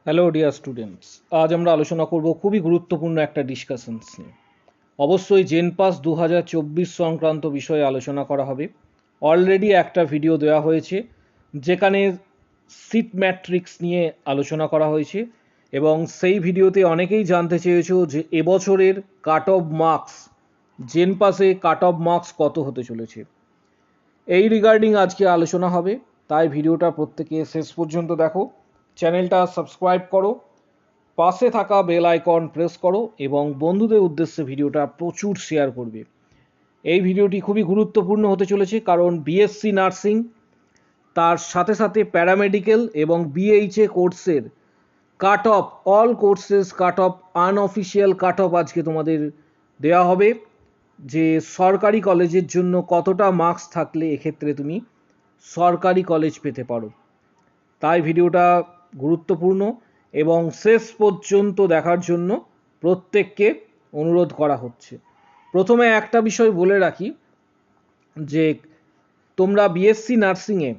Hello dear students, আজ আমরা আলোচনা করব খুবই গুরুত্বপূর্ণ একটা ডিসকাশনস নিয়ে। অবশ্যই জেনপাস 2024 সংক্রান্ত বিষয়ে আলোচনা করা হবে। অলরেডি একটা ভিডিও দেওয়া হয়েছে যেখানে সিট ম্যাট্রিক্স নিয়ে আলোচনা করা হয়েছে এবং সেই ভিডিওতে অনেকেই জানতে চেয়েছো যে এবছরের কাট অফ মার্কস, জেনপাসে কাট অফ মার্কস কত হতে চলেছে। এই রিগার্ডিং আজকে আলোচনা হবে, তাই ভিডিওটা প্রত্যেকে শেষ পর্যন্ত দেখো। চ্যানেলটা সাবস্ক্রাইব করো, পাশে থাকা বেল আইকন প্রেস করো এবং বন্ধুদের উদ্দেশ্যে ভিডিওটা প্রচুর শেয়ার করবে। এই ভিডিওটি খুবই গুরুত্বপূর্ণ হতে চলেছে কারণ বিএসসি নার্সিং, তার সাথে সাথে প্যারামেডিক্যাল এবং বিএইচএ কোর্সের cut off, all courses cut off, unofficial cut off আজকে তোমাদের দেওয়া হবে যে সরকারি কলেজের জন্য কতটা মার্কস থাকলে এক্ষেত্রে তুমি সরকারি কলেজ পেতে পারো। তাই ভিডিওটা গুরুত্বপূর্ণ এবং শেষ পর্যন্ত দেখার জন্য প্রত্যেককে অনুরোধ করা হচ্ছে। প্রথমে একটা বিষয় বলে রাখি যে তোমরা বিএসসি নার্সিংয়ে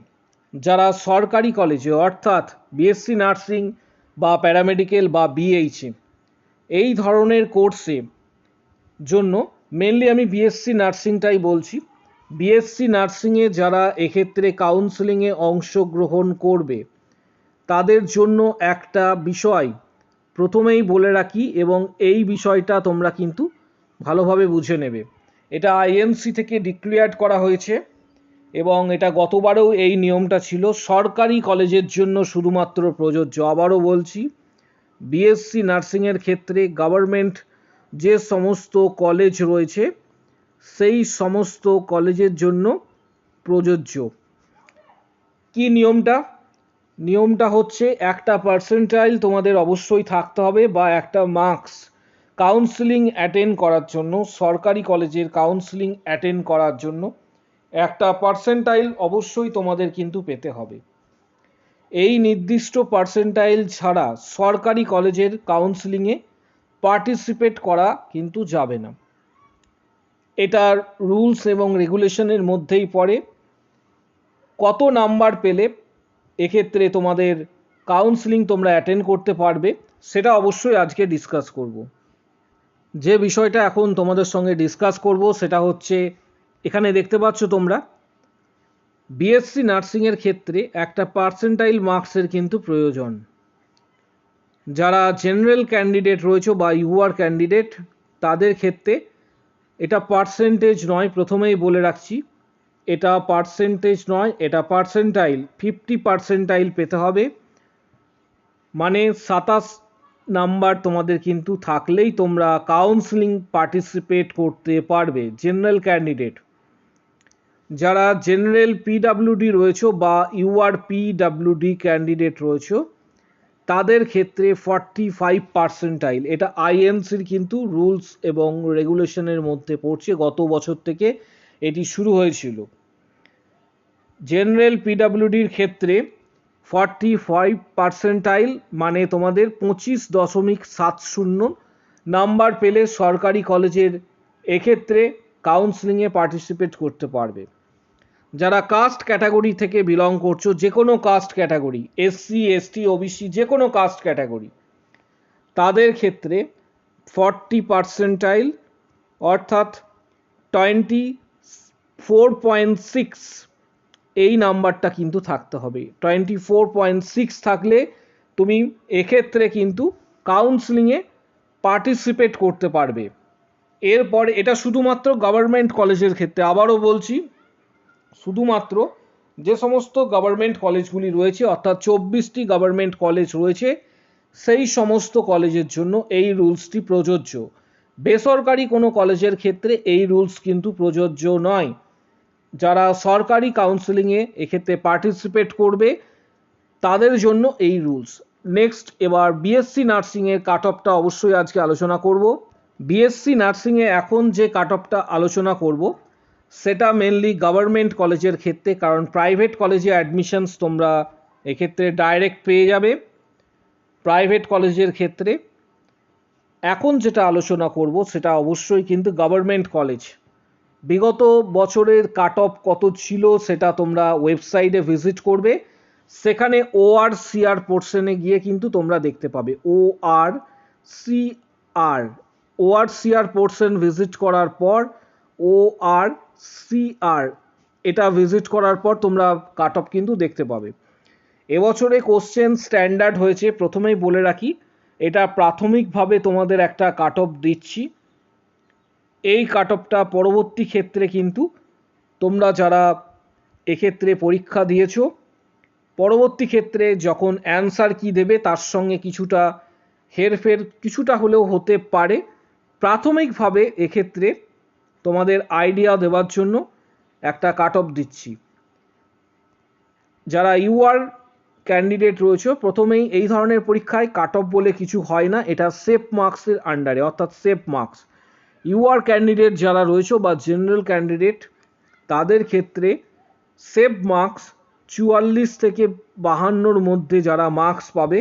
যারা সরকারি কলেজে, অর্থাৎ বিএসসি নার্সিং বা প্যারামেডিক্যাল বা বিএইচএ এই ধরনের কোর্সে জন্য মেনলি আমি বিএসসি নার্সিংটাই বলছি। বিএসসি নার্সিংয়ে যারা এক্ষেত্রে কাউন্সেলিংয়ে অংশগ্রহণ করবে তাদের জন্য একটা বিষয় প্রথমেই বলে রাখি এবং এই বিষয়টা তোমরা কিন্তু ভালোভাবে বুঝে নেবে। এটা আইএমসি থেকে ডিক্লেয়ার্ড করা হয়েছে এবং এটা গতবারেও এই নিয়মটা ছিল, সরকারি কলেজের জন্য শুধুমাত্র প্রযোজ্য। আবারও বলছি, বিএসসি নার্সিংয়ের ক্ষেত্রে গভর্নমেন্ট যে সমস্ত কলেজ রয়েছে সেই সমস্ত কলেজের জন্য প্রযোজ্য। কি নিয়মটা? নিয়মটা হচ্ছে একটা পার্সেন্টাইল তোমাদের অবশ্যই থাকতে হবে বা একটা মার্কস কাউন্সেলিং অ্যাটেন্ড করার জন্য, সরকারি কলেজের কাউন্সেলিং অ্যাটেন্ড করার জন্য একটা পার্সেন্টাইল অবশ্যই তোমাদের কিন্তু পেতে হবে। এই নির্দিষ্ট পার্সেন্টাইল ছাড়া সরকারি কলেজের কাউন্সেলিংয়ে পার্টিসিপেট করা কিন্তু যাবে না। এটার রুলস এবং রেগুলেশনের মধ্যেই পড়ে। কত নাম্বার পেলে এক্ষেত্রে তোমাদের কাউন্সেলিং তোমরা অ্যাটেন্ড করতে পারবে সেটা অবশ্যই আজকে ডিসকাস করব। যে বিষয়টা এখন তোমাদের সঙ্গে ডিসকাস করব সেটা হচ্ছে, এখানে দেখতে পাচ্ছ তোমরা বিএসসি নার্সিংয়ের ক্ষেত্রে একটা পার্সেন্টাইল মার্কসের কিন্তু প্রয়োজন। যারা জেনারেল ক্যান্ডিডেট রয়েছে বা ইউআর ক্যান্ডিডেট তাদের ক্ষেত্রে এটা পার্সেন্টেজ নয়, প্রথমেই বলে রাখছি এটা পার্সেন্টেজ নয়, এটা পার্সেন্টাইল। 50 পার্সেন্টাইল পেতে হবে, মানে 27 নাম্বার তোমাদের কিন্তু থাকলেই তোমরা কাউন্সেলিং পার্টিসিপেট করতে পারবে। জেনারেল ক্যান্ডিডেট যারা জেনারেল পিডাব্লিউডি রয়েছে বা ইউআর পিডাব্লিউডি ক্যান্ডিডেট রয়েছে তাদের ক্ষেত্রে 45 পার্সেন্টাইল। এটা আইএনসির কিন্তু রুলস এবং রেগুলেশনের মধ্যে পড়ছে, গত বছর থেকে এটি শুরু হয়েছিল। জেনারেল পিডাব্লিউডির ক্ষেত্রে 45 পার্সেন্টাইল মানে তোমাদের 25.70 নাম্বার পেলে সরকারি কলেজের এক্ষেত্রে কাউন্সেলিংয়ে পার্টিসিপেট করতে পারবে। যারা কাস্ট ক্যাটাগরি থেকে বিলং করছো, যে কোনো caste category, SC ST OBC যে কোনো কাস্ট ক্যাটাগরি, তাদের ক্ষেত্রে 40 পার্সেন্টাইল অর্থাৎ 24.6 এই নাম্বারটা কিন্তু থাকতে হবে। 24.6 থাকলে তুমি এক্ষেত্রে কিন্তু কাউন্সেলিংয়ে পার্টিসিপেট করতে পারবে। এরপরে এটা শুধুমাত্র গভর্নমেন্ট কলেজের ক্ষেত্রে, আবারও বলছি শুধুমাত্র যে সমস্ত গভর্নমেন্ট কলেজগুলি রয়েছে, অর্থাৎ 24টি গভর্নমেন্ট কলেজ রয়েছে সেই সমস্ত কলেজের জন্য এই রুলসটি প্রযোজ্য। বেসরকারি কোনো কলেজের ক্ষেত্রে এই রুলস কিন্তু প্রযোজ্য নয়। যারা সরকারি কাউন্সেলিংয়ে এক্ষেত্রে পার্টিসিপেট করবে তাদের জন্য এই রুলস। নেক্সট, এবার বিএসসি নার্সিংয়ের কাট অফটা অবশ্যই আজকে আলোচনা করব। বিএসসি নার্সিংয়ে এখন যে কাট অফটা আলোচনা করব সেটা মেনলি গভর্নমেন্ট কলেজের ক্ষেত্রে, কারণ প্রাইভেট কলেজে অ্যাডমিশনস তোমরা এক্ষেত্রে ডাইরেক্ট পেয়ে যাবে। প্রাইভেট কলেজের ক্ষেত্রে এখন যেটা আলোচনা করব সেটা অবশ্যই কিন্তু গভর্নমেন্ট কলেজ। বিগত বছরের কাট অফ কত ছিল সেটা তোমরা ওয়েবসাইটে ভিজিট করবে, সেখানে OR CR পোর্শনে গিয়ে কিন্তু তোমরা দেখতে পাবে OR CR পোর্শন ভিজিট করার পর OR CR এটা ভিজিট করার পর তোমরা কাট অফ কিন্তু দেখতে পাবে। এবছরে কোশ্চেন স্ট্যান্ডার্ড হয়েছে, প্রথমেই বলে রাখি এটা প্রাথমিকভাবে তোমাদের একটা কাট অফ দিচ্ছি। এই কাট অফটা পরবর্তী ক্ষেত্রে কিন্তু তোমরা যারা এক্ষেত্রে পরীক্ষা দিয়েছো পরবর্তী ক্ষেত্রে যখন অ্যান্সার কি দেবে তার সঙ্গে কিছুটা হেরফের কিছুটা হলেও হতে পারে। প্রাথমিকভাবে এক্ষেত্রে তোমাদের আইডিয়া দেওয়ার জন্য একটা কাট অফ দিচ্ছি। যারা ইউআর ক্যান্ডিডেট রয়েছে প্রথমেই এই ধরনের পরীক্ষায় কাট অফ বলে কিছু হয় না, এটা সেফ মার্কসের আন্ডারে, অর্থাৎ সেফ মার্কস। ইউআর ক্যান্ডিডেট যারা রয়েছে বা জেনারেল ক্যান্ডিডেট তাদের ক্ষেত্রে সেফ মার্কস 44 থেকে 52-র মধ্যে যারা মার্কস পাবে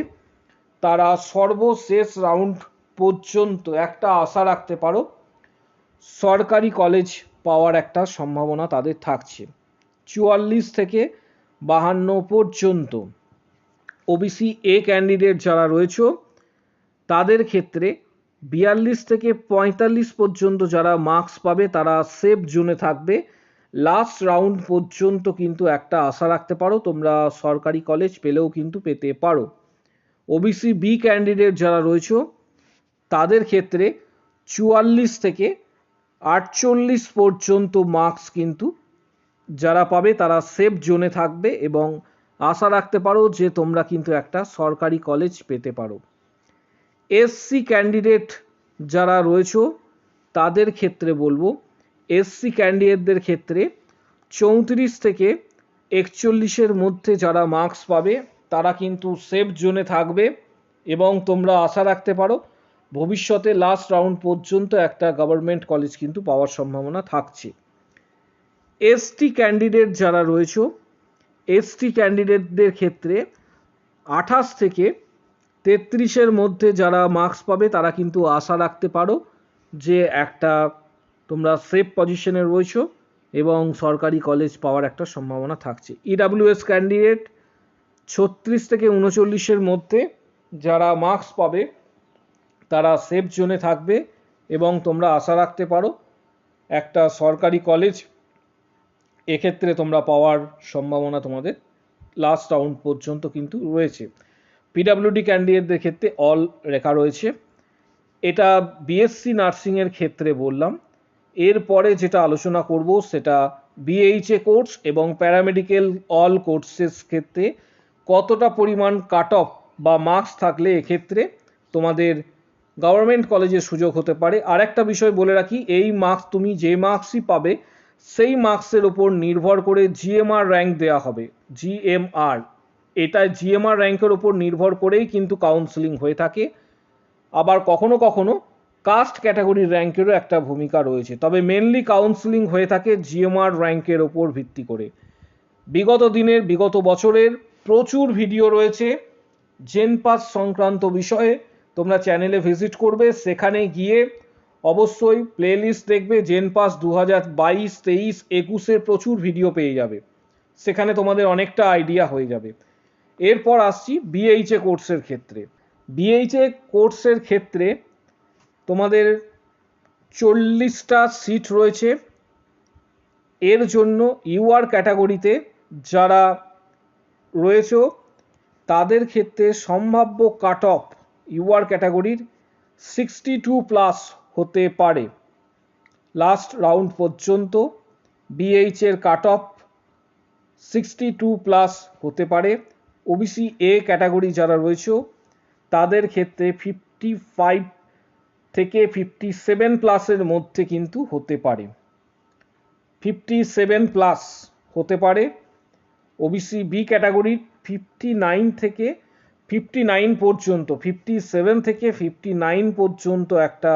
তারা সর্বশেষ রাউন্ড পর্যন্ত একটা আশা রাখতে পারো সরকারি কলেজ পাওয়ার একটা সম্ভাবনা তাদের থাকছে 44 থেকে 52 পর্যন্ত। ওবিসি এ ক্যান্ডিডেট যারা রয়েছে তাদের ক্ষেত্রে 42 থেকে 45 পর্যন্ত যারা মার্কস পাবে তারা সেফ জোনে থাকবে, লাস্ট রাউন্ড পর্যন্ত কিন্তু একটা আশা রাখতে পারো তোমরা সরকারি কলেজ পেলেও কিন্তু পেতে পারো। ওবিসি বি ক্যান্ডিডেট যারা রয়েছে তাদের ক্ষেত্রে 44 থেকে 48 পর্যন্ত মার্কস কিন্তু যারা পাবে তারা সেফ জোনে থাকবে এবং আশা রাখতে পারো যে তোমরা কিন্তু একটা সরকারি কলেজ পেতে পারো। এসসি ক্যান্ডিডেট যারা রয়েছে তাদের ক্ষেত্রে বলবো এসসি ক্যান্ডিডেটদের ক্ষেত্রে 34 থেকে 41-এর মধ্যে যারা মার্কস পাবে তারা কিন্তু সেফ জোনে থাকবে এবং তোমরা আশা রাখতে পারো ভবিষ্যতে লাস্ট রাউন্ড পর্যন্ত একটা গভর্নমেন্ট কলেজ কিন্তু পাওয়ার সম্ভাবনা থাকছে। এসটি ক্যান্ডিডেট যারা রয়েছে এসটি ক্যান্ডিডেটদের ক্ষেত্রে 28 থেকে 33-এর মধ্যে যারা মার্কস পাবে তারা কিন্তু আশা রাখতে পারো যে একটা তোমরা সেফ পজিশনে রয়েছো এবং সরকারি কলেজ পাওয়ার একটা সম্ভাবনা থাকছে। ইডাব্লিউএস ক্যান্ডিডেট 36 থেকে 39-এর মধ্যে যারা মার্কস পাবে তারা সেফ জোনে থাকবে এবং তোমরা আশা রাখতে পারো একটা সরকারি কলেজ এক্ষেত্রে তোমরা পাওয়ার সম্ভাবনা তোমাদের লাস্ট রাউন্ড পর্যন্ত কিন্তু রয়েছে। পিডাব্লিউডি ক্যান্ডিডেটদের ক্ষেত্রে অল রেখা রয়েছে। এটা বিএসসি নার্সিংয়ের ক্ষেত্রে বললাম। এরপরে যেটা আলোচনা করব সেটা বিএইচএ কোর্স এবং প্যারামেডিক্যাল অল কোর্সের ক্ষেত্রে কতটা পরিমাণ কাট অফ বা মার্কস থাকলে এক্ষেত্রে তোমাদের গভর্নমেন্ট কলেজের সুযোগ হতে পারে। আর একটা বিষয় বলে রাখি, এই মার্কস তুমি যে মার্কসই পাবে সেই মার্কসের ওপর নির্ভর করে জিএমআর র্যাঙ্ক দেওয়া হবে। জিএমআর এটা জিএমআর র্যাঙ্কের ওপর নির্ভর করেই কিন্তু কাউন্সেলিং হয়ে থাকে। আবার কখনো কখনো কাস্ট ক্যাটাগরির র্যাঙ্কেরও একটা ভূমিকা রয়েছে, তবে মেনলি কাউন্সেলিং হয়ে থাকে জিএমআর র্যাঙ্কের ওপর ভিত্তি করে। বিগত বছরের প্রচুর ভিডিও রয়েছে জেনপাস সংক্রান্ত বিষয়ে, তোমরা চ্যানেলে ভিজিট করবে, সেখানে গিয়ে অবশ্যই প্লেলিস্ট দেখবে জেনপাস 2022, 23, 21-এর প্রচুর ভিডিও পেয়ে যাবে, সেখানে তোমাদের অনেকটা আইডিয়া হয়ে যাবে। এরপর আসছি বিএইচএ কোর্সের ক্ষেত্রে। বিএইচএ কোর্সের ক্ষেত্রে তোমাদের 40টা সিট রয়েছে। এর জন্য ইউআর ক্যাটাগরিতে যারা রয়েছে তাদের ক্ষেত্রে সম্ভাব্য কাট অফ ইউআর ক্যাটাগরির 62+ হতে পারে লাস্ট রাউন্ড পর্যন্ত। বিএইচের কাট অফ 62+ হতে পারে। ওবিসি এ ক্যাটাগরি যারা রয়েছে তাদের ক্ষেত্রে 55 থেকে 57+-এর মধ্যে কিন্তু হতে পারে, 57+ হতে পারে। ওবিসি বি ক্যাটাগরির 59 থেকে 59 পর্যন্ত, 57 থেকে 59 পর্যন্ত একটা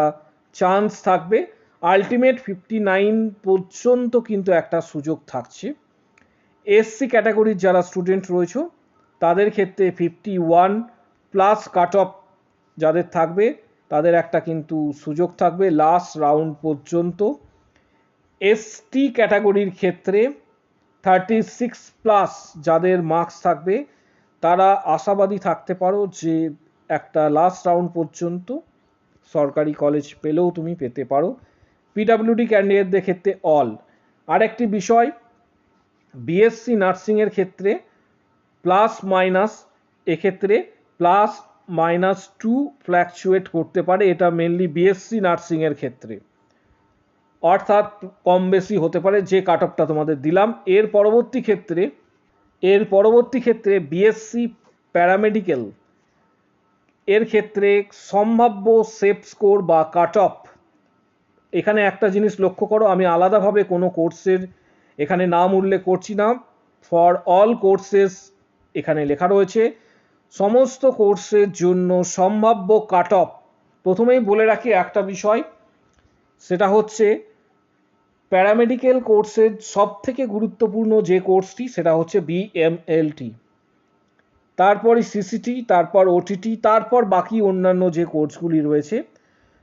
চান্স থাকবে, আলটিমেট 59 পর্যন্ত কিন্তু একটা সুযোগ থাকছে। এসসি ক্যাটাগরির যারা স্টুডেন্ট রয়েছে তাদের ক্ষেত্রে 51+ কাট অফ যাদের থাকবে তাদের একটা কিন্তু সুযোগ থাকবে লাস্ট রাউন্ড পর্যন্ত। এসটি ক্যাটাগরির ক্ষেত্রে 36+ যাদের মার্কস থাকবে তারা আশাবাদী থাকতে পারো যে একটা লাস্ট রাউন্ড পর্যন্ত সরকারি কলেজ পেলেও তুমি পেতে পারো। পিডাব্লিউডি ক্যান্ডিডেটদের ক্ষেত্রে অল। আরেকটি বিষয়, বিএসসি নার্সিংয়ের ক্ষেত্রে প্লাস মাইনাস, এক্ষেত্রে +-2 ফ্ল্যাকচুয়েট করতে পারে, এটা মেনলি বিএসসি নার্সিংয়ের ক্ষেত্রে, অর্থাৎ কম বেশি হতে পারে যে কাট অফটা তোমাদের দিলাম। এর পরবর্তী ক্ষেত্রে বিএসসি প্যারামেডিক্যাল এর ক্ষেত্রে সম্ভাব্য সেফ স্কোর বা কাট অফ, এখানে একটা জিনিস লক্ষ্য করো, আমি আলাদাভাবে কোনো কোর্সের এখানে নাম উল্লেখ করছি না, ফর অল কোর্সেস এখানে লেখা রয়েছে। সমস্ত কোর্সের জন্য সম্ভাব্য কাট অফ, প্রথমেই বলে রাখি একটা বিষয়, সেটা হচ্ছে প্যারামেডিক্যাল কোর্সের সব থেকে গুরুত্বপূর্ণ যে কোর্সটি সেটা হচ্ছে বিএমএলটি, তারপরে সিসিটি, তারপর ওটিটি, তারপর বাকি অন্যান্য যে কোর্সগুলি রয়েছে।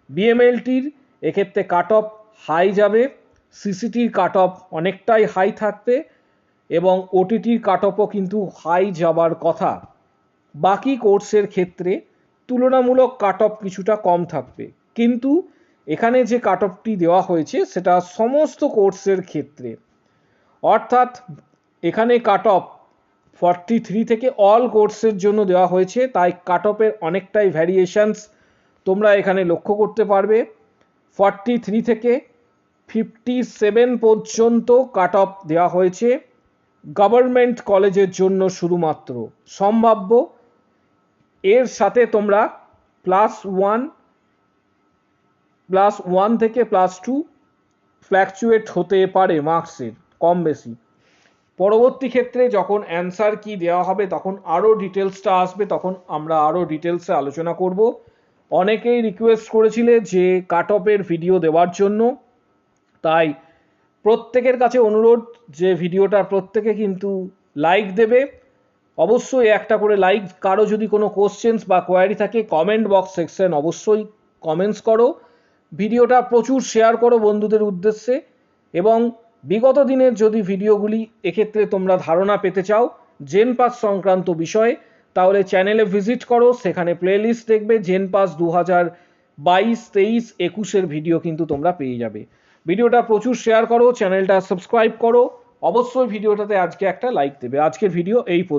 বিএমএলটির এক্ষেত্রে কাট অফ হাই যাবে, সিসিটির কাট অফ অনেকটাই হাই থাকবে এবং ওটিটির কাট অফও কিন্তু হাই যাবার কথা। বাকি কোর্সের ক্ষেত্রে তুলনামূলক কাট অফ কিছুটা কম থাকবে, কিন্তু এখানে যে কাট অফটি দেওয়া হয়েছে সেটা সমস্ত কোর্সের ক্ষেত্রে, অর্থাৎ এখানে কাট অফ 43 থেকে অল কোর্সের জন্য দেওয়া হয়েছে, তাই কাট অফের অনেকটাই ভ্যারিয়েশনস তোমরা এখানে লক্ষ্য করতে পারবে। 43 থেকে 57 পর্যন্ত কাট অফ দেওয়া হয়েছে গভর্নমেন্ট কলেজের জন্য শুধুমাত্র সম্ভাব্য। এর সাথে তোমরা +1 থেকে +2 ফ্ল্যাকচুয়েট হতে পারে মার্কসের কম বেশি। পরবর্তী ক্ষেত্রে যখন অ্যান্সার কি দেওয়া হবে তখন আরও ডিটেলসটা আসবে, তখন আমরা আরও ডিটেলসে আলোচনা করব। অনেকেই রিকোয়েস্ট করেছিলে যে কাট অফের ভিডিও দেওয়ার জন্য, তাই প্রত্যেকের কাছে অনুরোধ যে ভিডিওটা প্রত্যেকে কিন্তু লাইক দেবে, অবশ্যই একটা করে লাইক। কারো যদি কোনো কোশ্চেন্স বা কোয়ারি থাকে কমেন্ট বক্স সেকশন অবশ্যই কমেন্টস করো, ভিডিওটা প্রচুর শেয়ার করো বন্ধুদের উদ্দেশ্যে, এবং বিগত দিনের যদি ভিডিওগুলি এক্ষেত্রে তোমরা ধারণা পেতে চাও জেন পাস সংক্রান্ত বিষয়ে, তাহলে চ্যানেলে ভিজিট করো, সেখানে প্লেলিস্ট দেখবে জেন পাস 2022, 23, 21 ভিডিও কিন্তু তোমরা পেয়ে যাবে। ভিডিওটা প্রচুর শেয়ার করো, চ্যানেলটা সাবস্ক্রাইব করো, অবশ্যই ভিডিওটাতে আজকে একটা লাইক দেবে। আজকের ভিডিও এই পর্যন্ত।